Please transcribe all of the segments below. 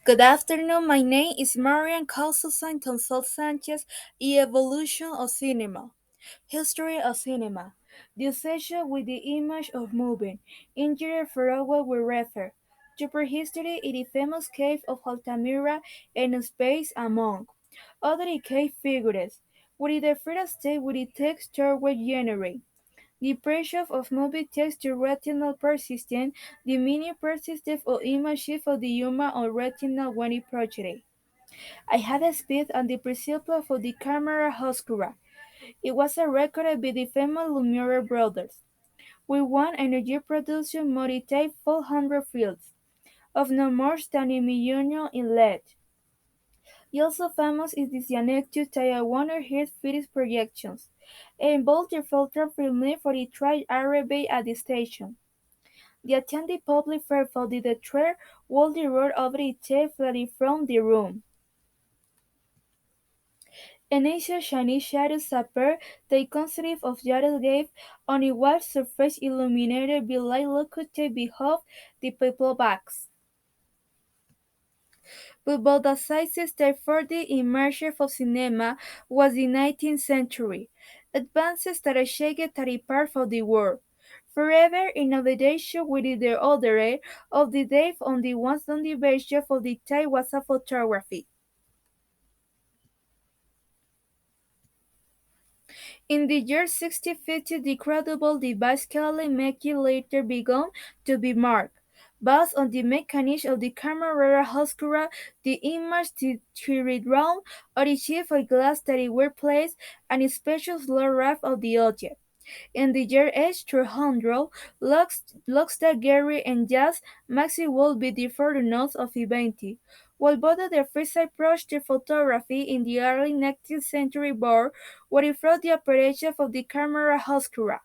Good afternoon, my name is Marian Calsosan Tonsol Sanchez y Evolution of Cinema. History of Cinema. The obsession with the image of moving. Injury for what we refer. To prehistory in the famous cave of Altamira and space among other cave figures. With the first state with the text toward generate. The pressure of moving text to retinal persistent, the meaning persistent of images of the human or retinal when it projected. I had a speed and the principle of the camera oscura. It was a record by the famous Lumiere brothers. We won energy production multi-type 400 fields, of no more than a million in lead. Also famous is the Cyanectus Taiwan Heat Firis projections, and both the filter filmed for the tri-array at the station. The attending public fearful did the train while the road over the tape flooded from the room. In Asia, Chinese shadows appear. They consist of shadows gave on a white surface illuminated by light located behind the people backs. But both the sizes that further immersion of cinema was the 19th century. Advances that are shaped every part of the world. Forever in obligation with the order of the day on the ones on the version of the time was a photography. In the year 1650, the credible device Kelly Mackie later began to be marked. Based on the mechanism of the camera oscura, the image to redrawn or the sheet of glass that were placed and a special slow wrap of the object. In the year H300, Lockstad, Gary, and Jazz Maxi would be the forerunners of eventing, while both of their first approach to photography in the early 19th century bore were through the operation of the camera oscura.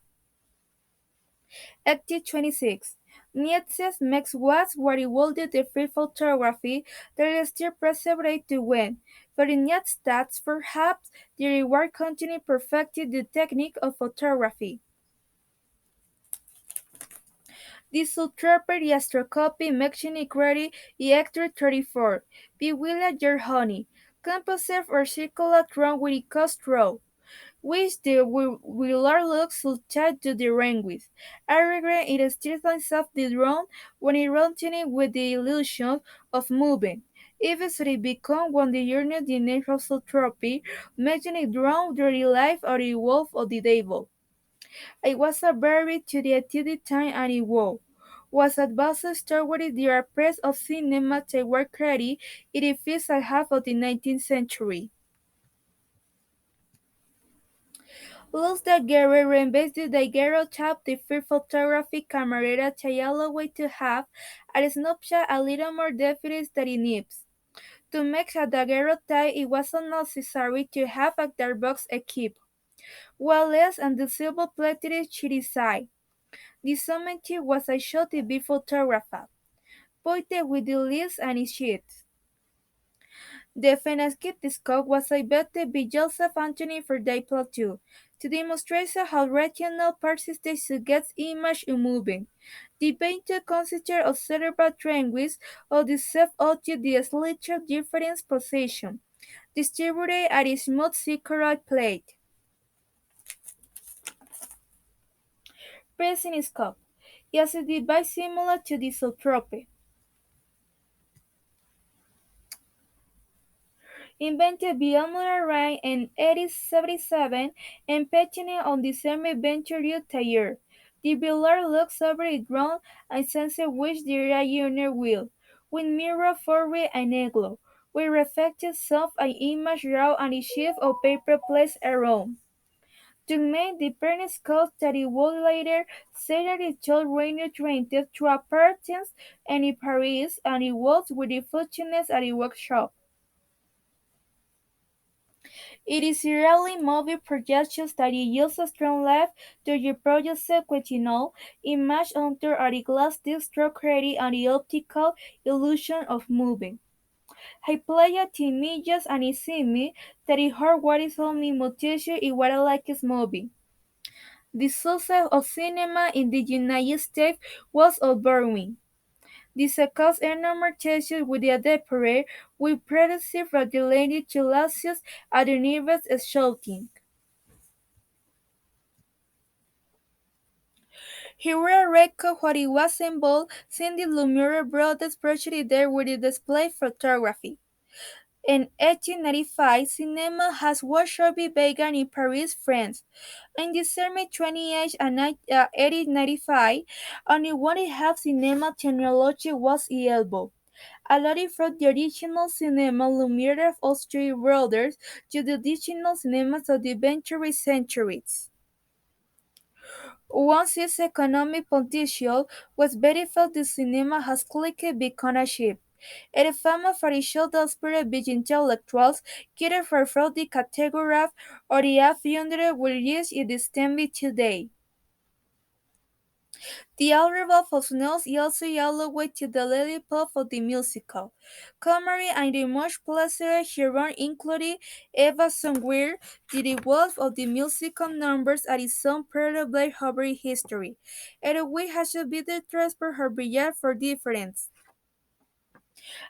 Active 26. Nietzsche's makes was what he would the free photography that is still preserved to win. For in Nietzsche's stats, perhaps the reward continued perfected the technique of photography. This subtrapper iastrocopy mentioned credit y Hector 34, Piwila Yerhoni, composite or circular throne with a cost row, which the wheeler looks tied to the ring with. I regret it still lines of the drone when it rotating with the illusion of moving. Eventually become one the journey the natural trophy, making it drone the life or the wolf of the devil. I was a very to the attitude time and it was advanced toward the approach of cinema toward credit in the first half of the 19th century. Luz Daguerre reinvented the daguerreotype, the first photographic camera to allow way to have a snapshot a little more definite than it needs. To make a daguerreotype, it was not necessary to have a dark box equipped, well less and the silver-plated shitty side. The summit was a shot to be photographed, pointed with the lens and its sheet. The phenascope was invented by Joseph Anthony for Diplo 2 to demonstrate how retinal persistence gets image moving. The painter considered of cerebral triangles of the self-object the slighter difference position, distributed at a smooth circular plate. Pressing scope is a device similar to the isotrope, invented by Elmer Ryan in 1877 and patented on December 22 that year. The viewer looks over a ground and senses which the owner will, with mirror forward and angle, with reflected self and image raw and a sheet of paper placed around. To make the parent scout that he would later say that it told Rainer trained through appearance and in Paris and it was with the functionist at a workshop. It is rarely movie projections that use a strong left to reproduce sequential image onto a glass disc to create an optical illusion of moving. Hyplaya images and isimi that it heard what is only mutation in what like is moving. The success of cinema in the United States was overwhelming. This causes enormous with the adepere, with predecessor related to Lasius at the nervous shouting. Here we record what it was involved, seeing the Lumiere brothers especially there with the display photography. In 1895, cinema has workshop began in Paris, France. In December 28 and 1895, only one half cinema technology was available, allowing from the original cinema Lumiere of Austrian brothers to the additional cinemas of the Venturi centuries. Once its economic potential was verified, the cinema has quickly become a ship. It is famous for its show that spirit big intellectuals, catered for the category or the F-100 which it stands today. The arrival of Nels also allowed to the lily pop of the musical. Comedy and the much pleasure heroine included Eva Songweir, the wolf of the musical numbers at its own parallel over history, and we has to be the transport her brilliant for difference.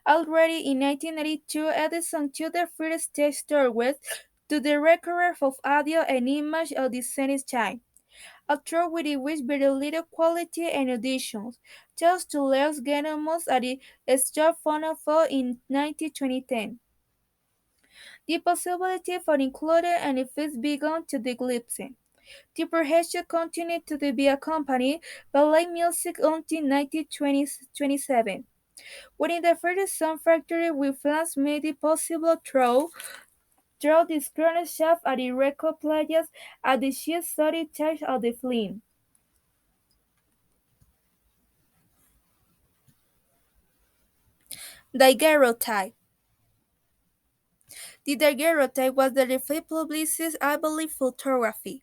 Already in 1982, Edison took the first stage towards to the record of audio and image of the same time. A track with which very little quality and auditions, just to Les Genemos at the Stop Phonophone in 2010. The possibility for including and effects began to declipse. The project continued to be accompanied by live music until 1927. When the first sound factory with fans made it possible through the screen shaft at the record players at the sheer solid charge of the film. Daguerreotype. The daguerreotype was the republicist ability photography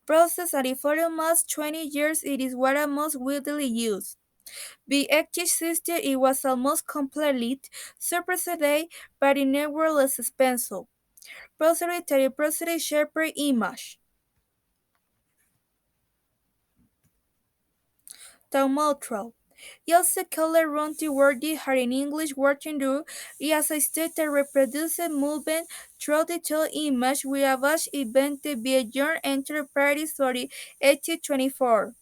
process and for almost 20 years it is what is most widely used. The etching system it was almost completely superseded by the networkless expensive process shaper image. Taumaltro. Also called run wordy hard in English working through is a state that reproduces movement through the two image with a vast event beyond enterprise for the 1824.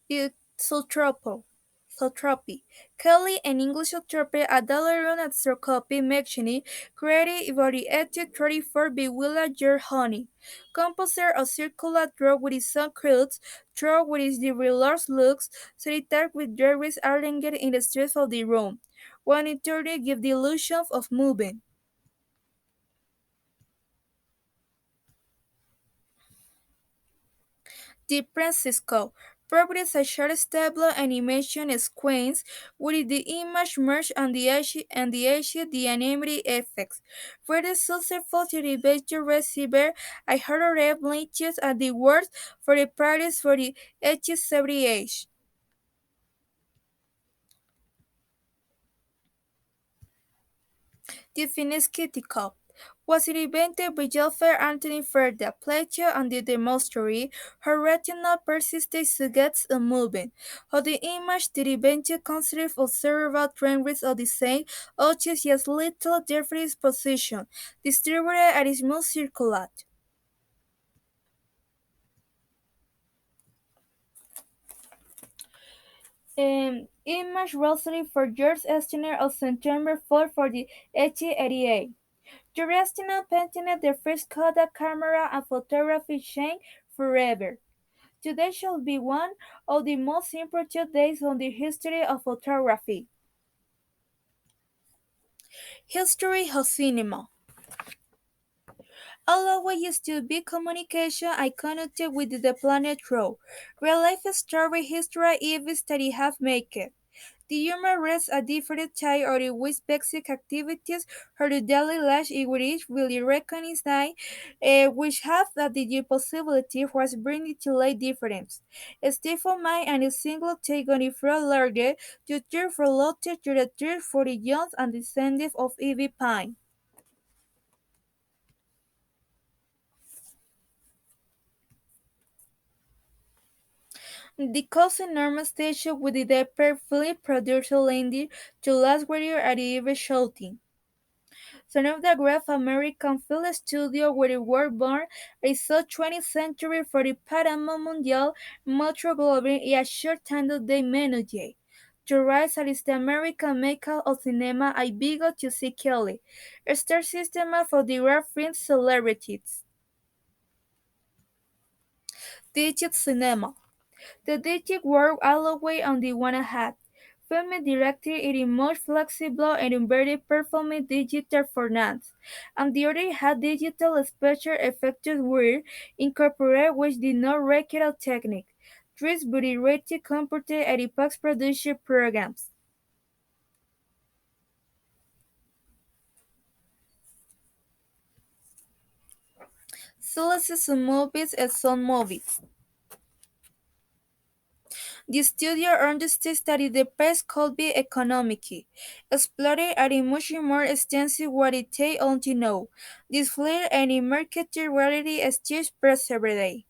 Isotropo. Sotropy. Kelly and English Sotropy a Dalaran at Sircopy Mechini created for the 1834 Bewilla Yer Honey. Composer of circular draw with his own crowds, draw with his large looks, solitary with derbies arranged in the streets of the room. One in 30 give the illusion of movement. The Francisco provides a short stable animation sequence with the image merged and the animated effects. For the successful television receiver, I heard a latitude at the words for the parties for the H78. The Finesciti Cup was invented by Joseph Anthony Ferda, Plato and the Demonstrary, her retinal persisted suggests a movement. Of the image, the invention considered of several trends of the same, which has little difference position, distributed at its most circular. Image rosary for George Estiner of September 4 for the 1888. Jurestina patented the first Kodak camera and photography chain forever. Today shall be one of the most important days on the history of photography. History of cinema. Although used to be communication, I connected with the planet through real life story history events that I have made. The human rests a different type of the with basic activities for the daily life in which will recognize which have the possibility was bringing to light difference. Stephen mind and a single take on the fraud larger to turn for lotte to the turn for the young and descendants of Evie Pine. The caused enormous tension with the perfectly produced landing to last warrior at the even shouting. Son of the great American film studio where they were born, I saw 20th century for the Paramount Mundial Metro Goldwyn y a short handle de ménager. To rise at the American maker of cinema I began to see Kelly, a star system for the rare French celebrities. Digit cinema. The digit work always on the one hand. Film director it is much flexible and very performing digital formats. On the other hand, digital special effects were incorporated which did not require technique. Trees but rated computer and post-production programs. Selected some movies and some movies. The studio understood that the best could be economic, exploring a much more extensive what it takes on to know. This flair and market reality is just perseverate.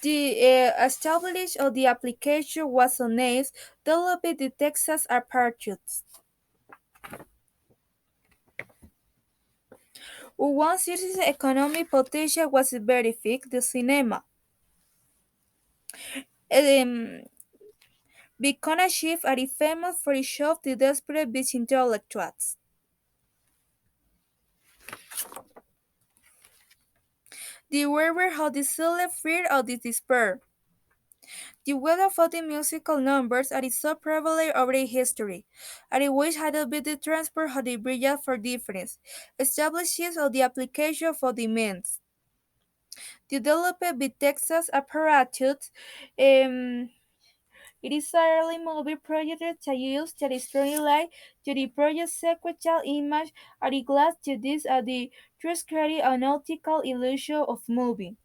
The establishment of the application was honest, developing the Texas apartheid. One city's economic potential was verified, the cinema. Um, become a chief are famous for its show the desperate beach intellectuals. The weaver had the silent fear of the despair. The weather for the musical numbers are so prevalent over the history, and which had been the transport of the brilliant for difference, establishes of the application for the means. Developed by Texas apparatus, it is a early movie project that used the strong light to the project's sequential image at the glass to this at the true creating a nautical illusion of moving.